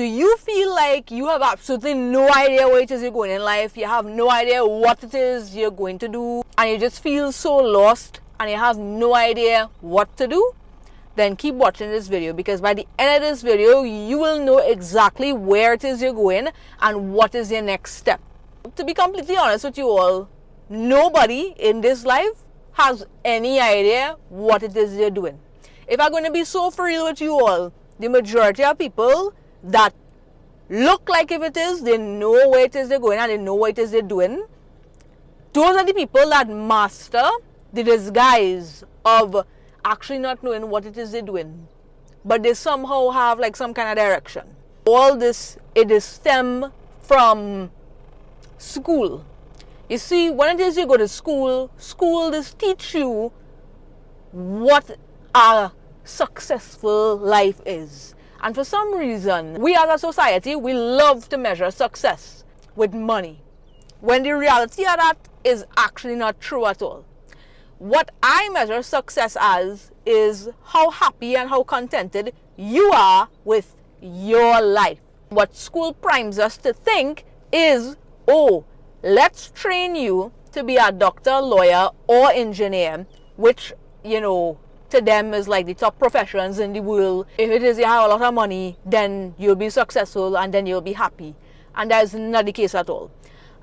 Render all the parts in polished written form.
Do you feel like you have absolutely no idea where it is you're going in life? You have no idea what it is you're going to do, and you just feel so lost and you have no idea what to do? Then keep watching this video, because by the end of this video, you will know exactly where it is you're going and what is your next step. To be completely honest with you all, nobody in this life has any idea what it is they're doing. If I'm going to be so for real with you all, the majority of people that look like if it is, they know where it is they're going and they know what it is they're doing, those are the people that master the disguise of actually not knowing what it is they're doing, but they somehow have like some kind of direction. All this, it is stem from school. You see, when it is you go to school does teach you what a successful life is. And for some reason, we as a society, we love to measure success with money, when the reality of that is actually not true at all. What I measure success as is how happy and how contented you are with your life. What school primes us to think is, oh, let's train you to be a doctor, lawyer, or engineer, which, you know, to them is like the top professions in the world. If it is you have a lot of money, then you'll be successful and then you'll be happy. And that is not the case at all.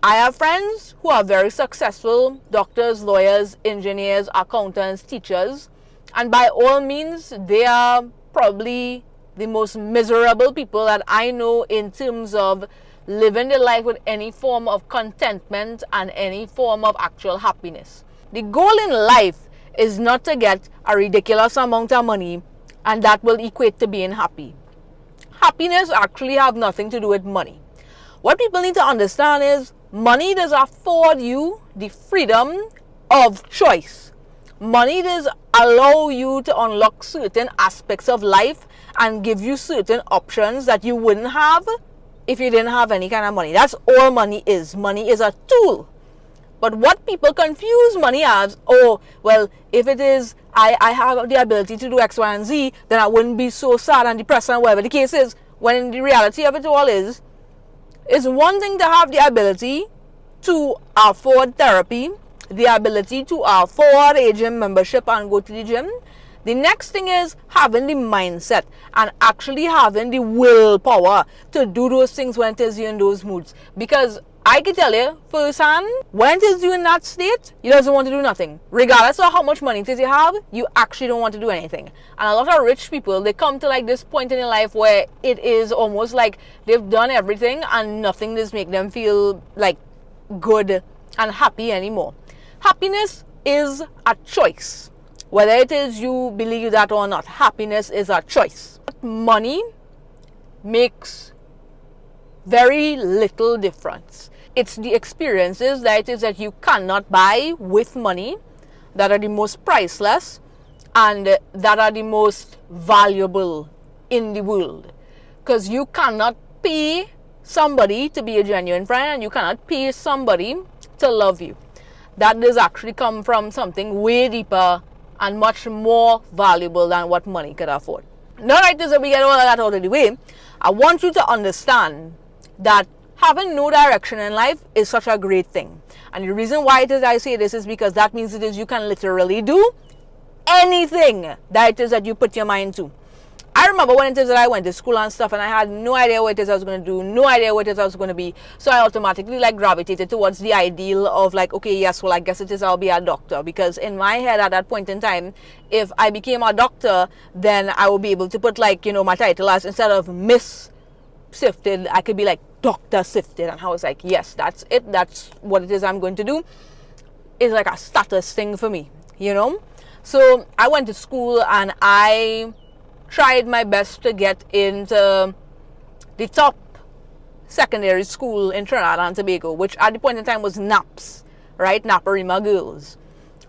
I have friends who are very successful, doctors, lawyers, engineers, accountants, teachers, and by all means, they are probably the most miserable people that I know in terms of living their life with any form of contentment and any form of actual happiness. The goal in life is not to get a ridiculous amount of money and that will equate to being happy. Happiness actually have nothing to do with money. What people need to understand is money does afford you the freedom of choice. Money does allow you to unlock certain aspects of life and give you certain options that you wouldn't have if you didn't have any kind of money. That's all money is. Money is a tool. But what people confuse money as, oh, well, if it is, I have the ability to do X, Y, and Z, then I wouldn't be so sad and depressed and whatever the case is. When the reality of it all is one thing to have the ability to afford therapy, the ability to afford a gym membership and go to the gym. The next thing is having the mindset and actually having the willpower to do those things when it is you're in those moods. Because I can tell you firsthand, when it is you in that state, you doesn't want to do nothing. Regardless of how much money it is you have, you actually don't want to do anything. And a lot of rich people, they come to like this point in their life where it is almost like they've done everything and nothing does make them feel like good and happy anymore. Happiness is a choice. Whether it is you believe that or not, happiness is a choice. Money makes very little difference. It's the experiences that it is that you cannot buy with money that are the most priceless and that are the most valuable in the world. Because you cannot pay somebody to be a genuine friend and you cannot pay somebody to love you. That does actually come from something way deeper and much more valuable than what money could afford. Now that it is that we get all of that out of the way, I want you to understand that having no direction in life is such a great thing. And the reason why it is I say this is because that means it is you can literally do anything that it is that you put your mind to. I remember when it is that I went to school and stuff and I had no idea what it is I was going to do, no idea what it is I was going to be. So I automatically like gravitated towards the ideal of like, okay, yes, well, I guess it is I'll be a doctor. Because in my head at that point in time, if I became a doctor, then I would be able to put like, you know, my title as, instead of Miss Sifted, I could be like Dr. Sifted. And I was like, yes, that's it. That's what it is I'm going to do. It's like a status thing for me, you know. So I went to school and I tried my best to get into the top secondary school in Trinidad and Tobago, which at the point in time was NAPS, right? Naparima Girls.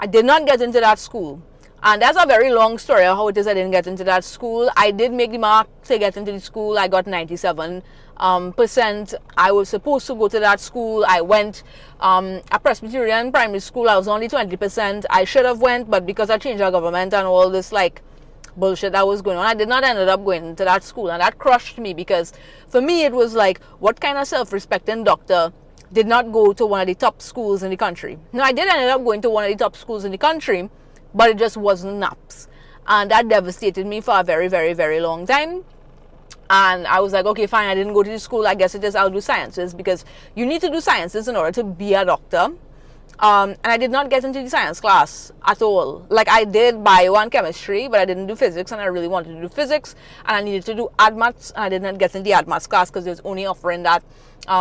I did not get into that school. And that's a very long story of how it is I didn't get into that school. I did make the mark to get into the school. I got 97%. I was supposed to go to that school. I went. A Presbyterian primary school, I was only 20%. I should have went, but because I changed our government and all this like bullshit that was going on. I did not end up going to that school, and that crushed me, because for me it was like, what kind of self-respecting doctor did not go to one of the top schools in the country? Now, I did end up going to one of the top schools in the country, but it just wasn't NAPS. And that devastated me for a very, very, very long time. And I was like, okay, fine, I didn't go to the school. I guess it is, I'll do sciences, because you need to do sciences in order to be a doctor. And I did not get into the science class at all. Like, I did bio and chemistry, but I didn't do physics, and I really wanted to do physics, and I needed to do AdMaths, and I did not get into the AdMaths class because it was only offering that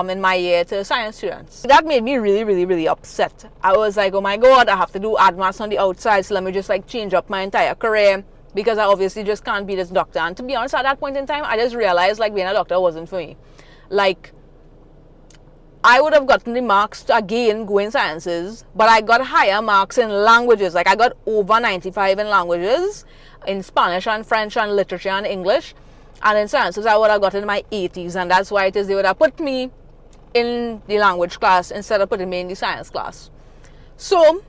in my year to science students. That made me really, really, really upset. I was like, oh my god, I have to do AdMaths on the outside, so let me just like change up my entire career, because I obviously just can't be this doctor. And to be honest, at that point in time, I just realized like being a doctor wasn't for me. Like, I would have gotten the marks to again go in sciences, but I got higher marks in languages. Like, I got over 95 in languages, in Spanish and French and literature and English. And in sciences, I would have gotten my 80s, and that's why it is they would have put me in the language class instead of putting me in the science class. So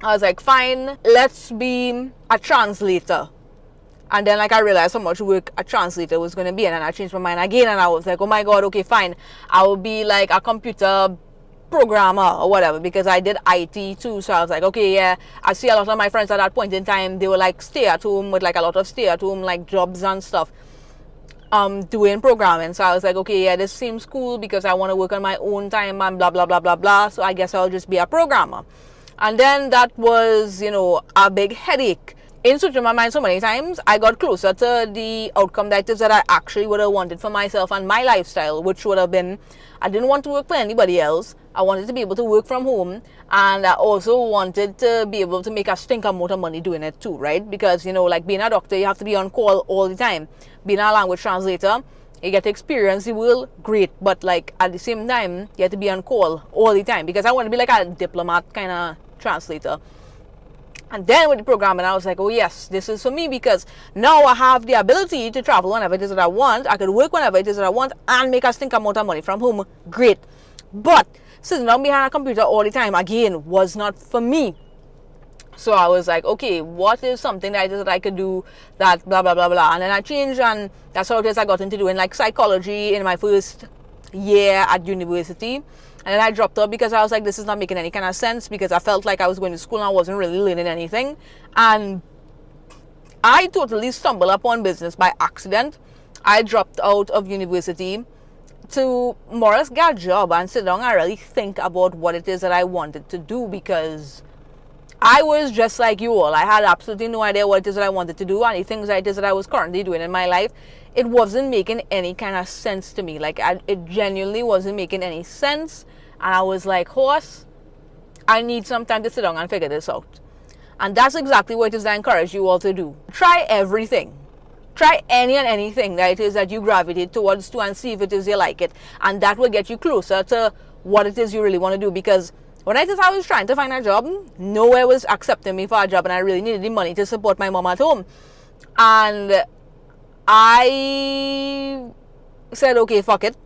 I was like, fine, let's be a translator. And then like I realized how much work a translator was going to be, and then I changed my mind again, and I was like, oh my god, okay, fine, I will be like a computer programmer or whatever, because I did IT too. So I was like, okay, yeah, I see a lot of my friends at that point in time, they were like stay at home with like a lot of stay at home like jobs and stuff, doing programming. So I was like, okay, yeah, this seems cool, because I want to work on my own time and blah blah blah blah blah, so I guess I'll just be a programmer. And then that was, you know, a big headache. In switching my mind so many times, I got closer to the outcome that is that I actually would have wanted for myself and my lifestyle, which would have been, I didn't want to work for anybody else. I wanted to be able to work from home, and I also wanted to be able to make a stink amount of money doing it too, right? Because, you know, like being a doctor, you have to be on call all the time. Being a language translator, you get to experience the world, great, but like at the same time, you have to be on call all the time, because I want to be like a diplomat kind of translator. And then with the programming, I was like, oh yes, this is for me, because now I have the ability to travel whenever it is that I want. I could work whenever it is that I want and make a stink amount of money from home. Great. But sitting down behind a computer all the time, again, was not for me. So I was like, okay, what is something that I could do that blah, blah, blah, blah. And then I changed, and that's how it is I got into doing like psychology in my first year at university. And then I dropped out because I was like, this is not making any kind of sense, because I felt like I was going to school and I wasn't really learning anything. And I totally stumbled upon business by accident. I dropped out of university to more or less get a job and sit down and really think about what it is that I wanted to do, because I was just like you all. I had absolutely no idea what it is that I wanted to do, and the things that it is that I was currently doing in my life, it wasn't making any kind of sense to me. Like, it genuinely wasn't making any sense. And I was like, horse, I need some time to sit down and figure this out. And that's exactly what it is that I encourage you all to do. Try everything. Try any and anything that it is that you gravitate towards to, and see if it is you like it. And that will get you closer to what it is you really want to do. Because when I was trying to find a job, nowhere was accepting me for a job, and I really needed the money to support my mom at home. And I said, okay, fuck it.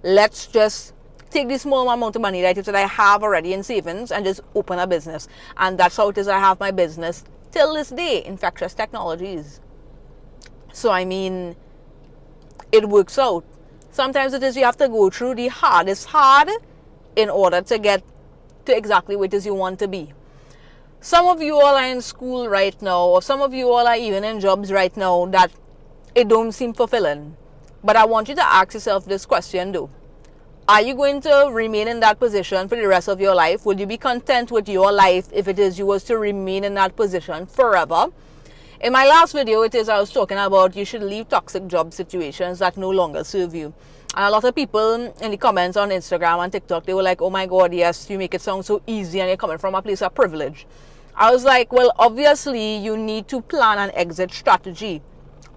Let's just take this small amount of money that I have already in savings and just open a business. And that's how it is I have my business till this day, Infectious Technologies. So I mean, it works out. Sometimes it is you have to go through the hardest hard in order to get to exactly what it is you want to be. Some of you all are in school right now, or some of you all are even in jobs right now that it don't seem fulfilling. But I want you to ask yourself this question though. Are you going to remain in that position for the rest of your life? Would you be content with your life if it is you was to remain in that position forever? In my last video, I was talking about you should leave toxic job situations that no longer serve you. And a lot of people in the comments on Instagram and TikTok, they were like, oh my god, yes, you make it sound so easy and you're coming from a place of privilege. I was like, well, obviously you need to plan an exit strategy.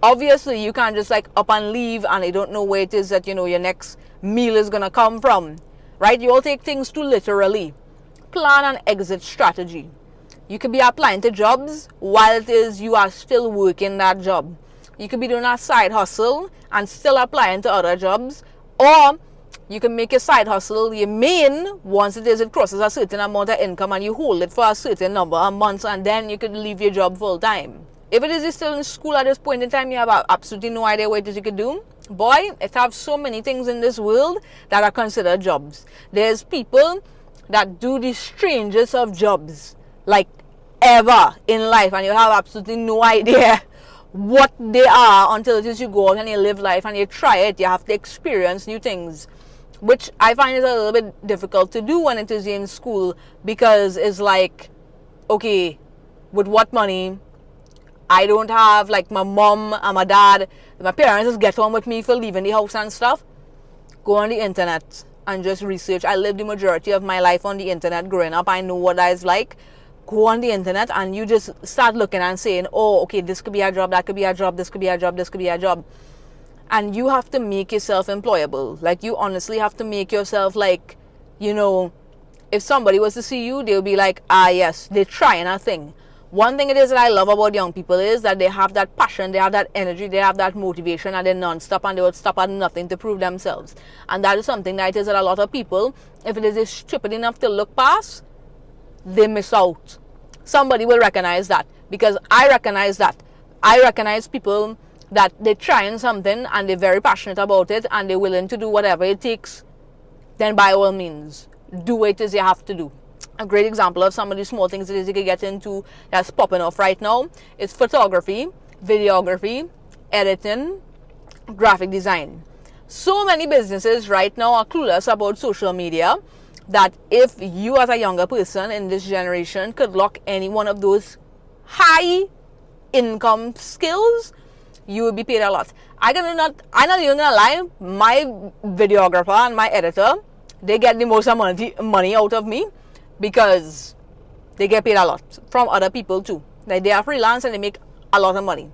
Obviously you can't just like up and leave and you don't know where it is that, you know, your next meal is gonna come from, right? You all take things too literally. Plan an exit strategy. You could be applying to jobs while it is you are still working that job. You could be doing a side hustle and still applying to other jobs, or you can make your side hustle your main once it crosses a certain amount of income, and you hold it for a certain number of months, and then you could leave your job full time. If it is you're still in school at this point in time, you have absolutely no idea what it is you could do. Boy, it have so many things in this world that are considered jobs. There's people that do the strangest of jobs, like ever in life, and you have absolutely no idea what they are until it is you go out and you live life and you try it. You have to experience new things, which I find is a little bit difficult to do when it is in school, because it's like, okay, with what money? I don't have, like, my mom and my dad, my parents just get on with me for leaving the house and stuff. Go on the internet and just research. I lived the majority of my life on the internet growing up. I know what that is like. Go on the internet and you just start looking and saying, oh, okay, this could be a job, that could be a job, this could be a job, this could be a job. And you have to make yourself employable. Like, you honestly have to make yourself, like, you know, if somebody was to see you, they'll be like, ah, yes, they're trying a thing. One thing it is that I love about young people is that they have that passion, they have that energy, they have that motivation, and they're non-stop, and they would stop at nothing to prove themselves. And that is something that it is that a lot of people, if it is stupid enough to look past, they miss out. Somebody will recognize that, because I recognize that. I recognize people that they're trying something and they're very passionate about it and they're willing to do whatever it takes. Then by all means, do it as you have to do. A great example of some of these small things that you can get into that's popping off right now is photography, videography, editing, graphic design. So many businesses right now are clueless about social media that if you as a younger person in this generation could lock any one of those high income skills, you will be paid a lot. I'm not even gonna lie, my videographer and my editor, they get the most money out of me, because they get paid a lot from other people too. Like, they are freelance and they make a lot of money.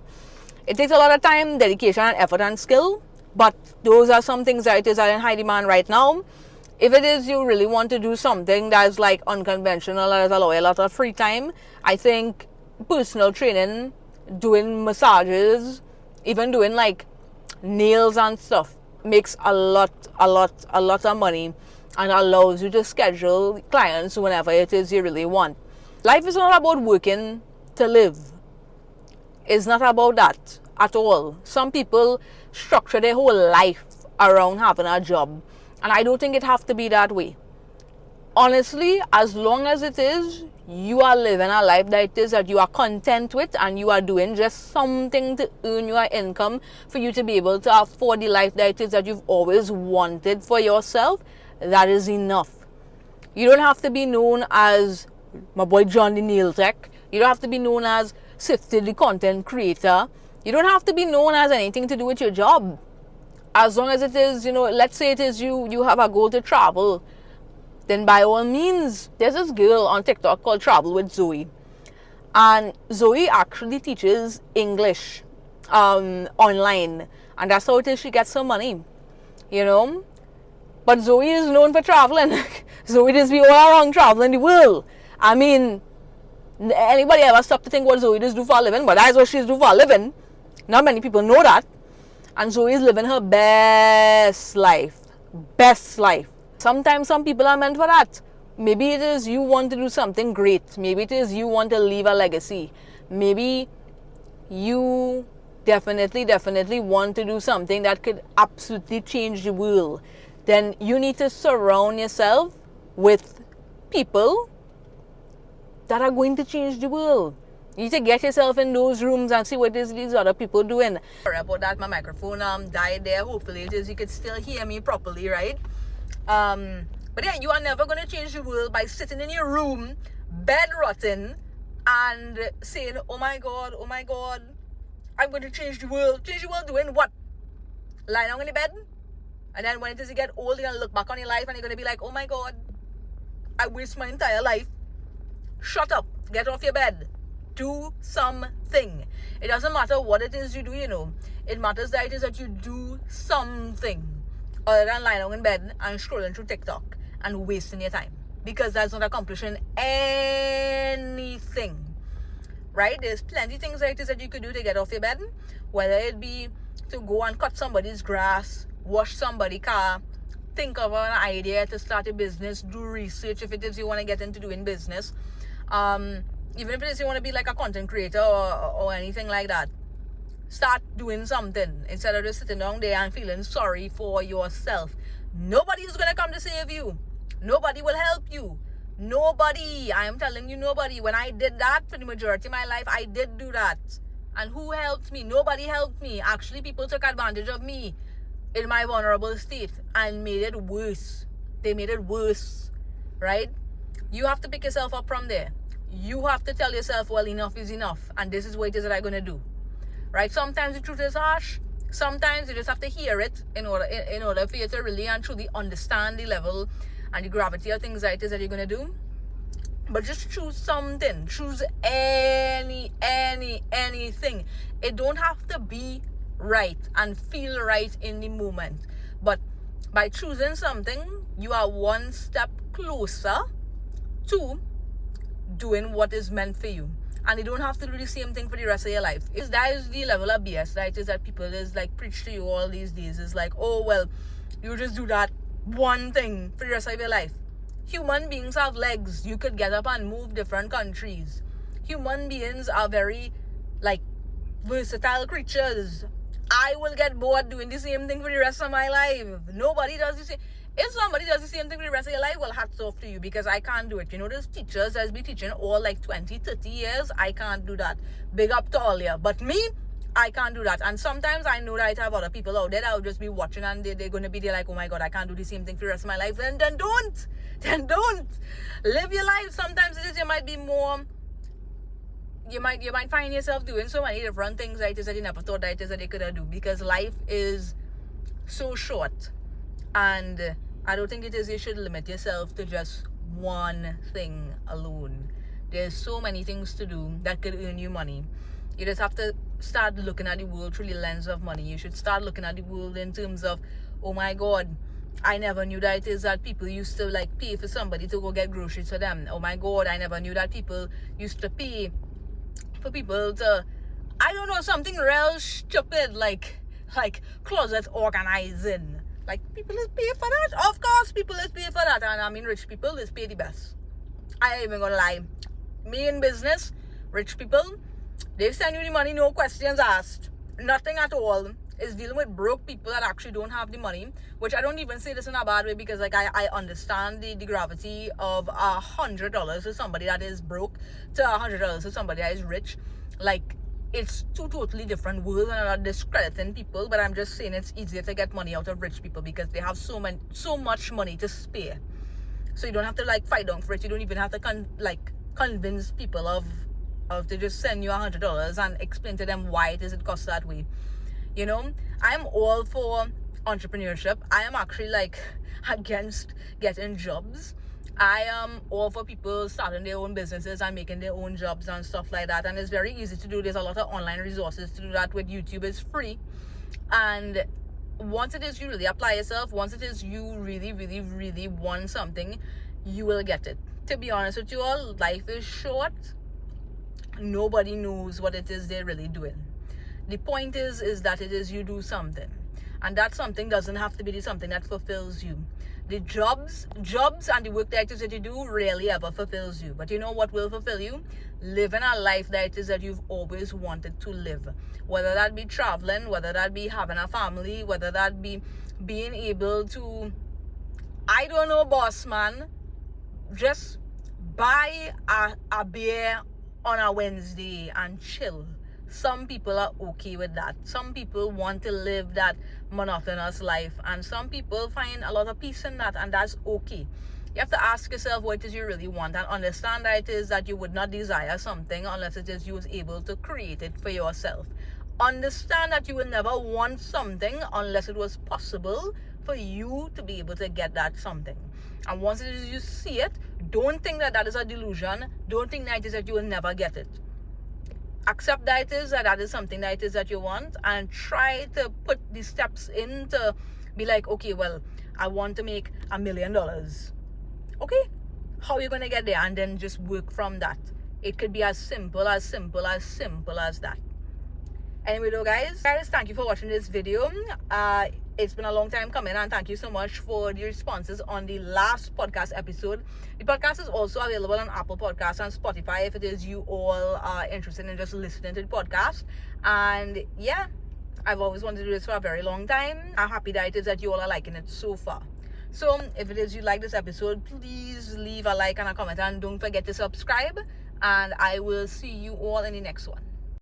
It takes a lot of time, dedication, and effort and skill, but those are some things that are in high demand right now. If it is you really want to do something that's like unconventional, that allows a lot of free time, I think personal training, doing massages, even doing like nails and stuff, makes a lot of money and allows you to schedule clients whenever it is you really want. Life is not about working to live. It's not about that at all. Some people structure their whole life around having a job, and I don't think it have to be that way. Honestly, as long as it is you are living a life that it is that you are content with, and you are doing just something to earn your income for you to be able to afford the life that it is that you've always wanted for yourself, that is enough. You don't have to be known as my boy John the Nail Tech. You don't have to be known as Sifted the content creator. You don't have to be known as anything to do with your job. As long as it is, you know, let's say it is you have a goal to travel, then by all means, there's this girl on TikTok called Travel with Zoe. And Zoe actually teaches English online. And that's how it is she gets her money, you know. But Zoe is known for traveling. Zoe does be all around traveling the world. I mean, anybody ever stop to think what Zoe does do for a living? But that's what she's do for a living. Not many people know that. And Zoe is living her best life. Best life. Sometimes some people are meant for that. Maybe it is you want to do something great. Maybe it is you want to leave a legacy. Maybe you definitely want to do something that could absolutely change the world. Then you need to surround yourself with people that are going to change the world. You need to get yourself in those rooms and see what is these other people doing. Sorry about that, my microphone died there. Hopefully it is you can still hear me properly, right? But yeah, you are never going to change the world by sitting in your room, bed rotting, and saying, oh my God, I'm going to change the world. Change the world doing what? Lying down in the bed? And then when it is you get old, you're going to look back on your life and you're going to be like, oh my God, I waste my entire life. Shut up. Get off your bed. Do something. It doesn't matter what it is you do, you know. It matters that it is that you do something other than lying down in bed and scrolling through TikTok and wasting your time. Because that's not accomplishing anything. Right? There's plenty of things that it is that you could do to get off your bed. Whether it be to go and cut somebody's grass, wash somebody's car, think of an idea to start a business, do research if it is you want to get into doing business. Even if it is you want to be like a content creator or anything like that, start doing something instead of just sitting down there and feeling sorry for yourself. Nobody is going to come to save you. Nobody will help you. Nobody. I am telling you, nobody. When I did that for the majority of my life, I did do that. And who helped me? Nobody helped me. Actually, people took advantage of me in my vulnerable state and made it worse. They made it worse, right? You have to pick yourself up from there. You have to tell yourself, well, enough is enough. And this is what it is that I'm going to do. Right? Sometimes the truth is harsh. Sometimes you just have to hear it in order for you to really and truly understand the level and the gravity of things that it is that you're going to do. But just choose something. Choose anything. It don't have to be right and feel right in the moment. But by choosing something, you are one step closer to doing what is meant for you. And you don't have to do the same thing for the rest of your life. That is the level of BS, right? Is that people is like preach to you all these days. It's like, oh, well, you just do that one thing for the rest of your life. Human beings have legs. You could get up and move different countries. Human beings are very, like, versatile creatures. I will get bored doing the same thing for the rest of my life. Nobody does the same. If somebody does the same thing for the rest of your life, well, hats off to you, because I can't do it. You know, there's teachers that's been teaching all like 20, 30 years. I can't do that. Big up to all you. But me, I can't do that. And sometimes I know that I have other people out there that will just be watching and they're going to be there like, oh my God, I can't do the same thing for the rest of my life. Then don't. Then don't. Live your life. Sometimes it is, you might be more, you might find yourself doing so many different things that it is that you never thought that it is that you could do, because life is so short. And I don't think it is you should limit yourself to just one thing alone. There's so many things to do that could earn you money. You just have to start looking at the world through the lens of money. You should start looking at the world in terms of, oh my God, I never knew that it is that people used to like pay for somebody to go get groceries for them. Oh my God, I never knew that people used to pay for people to, I don't know, something real stupid like closet organizing. Like, people is pay for that. Of course, people is pay for that. And I mean, rich people is pay the best. I ain't even gonna lie. Me in business, rich people, they send you the money, no questions asked. Nothing at all. It's dealing with broke people that actually don't have the money. Which I don't even say this in a bad way, because like I understand the gravity of $100 to somebody that is broke to $100 to somebody that is rich. Like, it's two totally different worlds, and I'm not discrediting people, but I'm just saying it's easier to get money out of rich people because they have so much money to spare. So you don't have to like fight down for it. You don't even have to convince people of to just send you $100 and explain to them why it costs that way. You know, I'm all for entrepreneurship. I am actually like against getting jobs. I am all for people starting their own businesses and making their own jobs and stuff like that. And it's very easy to do. There's a lot of online resources to do that with YouTube. It's free. And once it is you really apply yourself, once it is you really, really, really want something, you will get it. To be honest with you all, life is short. Nobody knows what it is they're really doing. The point is that it is you do something. And that something doesn't have to be something that fulfills you. The jobs and the work that it is that you do rarely ever fulfills you. But you know what will fulfill you? Living a life that it is that you've always wanted to live. Whether that be traveling, whether that be having a family, whether that be being able to, I don't know, boss man, just buy a beer on a Wednesday and chill. Some people are okay with that. Some people want to live that monotonous life, and some people find a lot of peace in that, and that's okay. You have to ask yourself what it is you really want, and understand that it is that you would not desire something unless it is you was able to create it for yourself. Understand that you will never want something unless it was possible for you to be able to get that something. And once it is you see it, don't think that is a delusion. Don't think that it is that you will never get it. Accept that it is that is something that it is that you want, and try to put the steps in to be like, okay, well, I want to make $1 million. Okay, how are you going to get there? And then just work from that. It could be as simple as that. Anyway though, guys, thank you for watching this video. It's been a long time coming, and thank you so much for the responses on the last podcast episode. The podcast is also available on Apple Podcasts and Spotify if it is you all are interested in just listening to the podcast. And yeah, I've always wanted to do this for a very long time. I'm happy that it is that you all are liking it so far. So if it is you like this episode, please leave a like and a comment, and don't forget to subscribe, and I will see you all in the next one.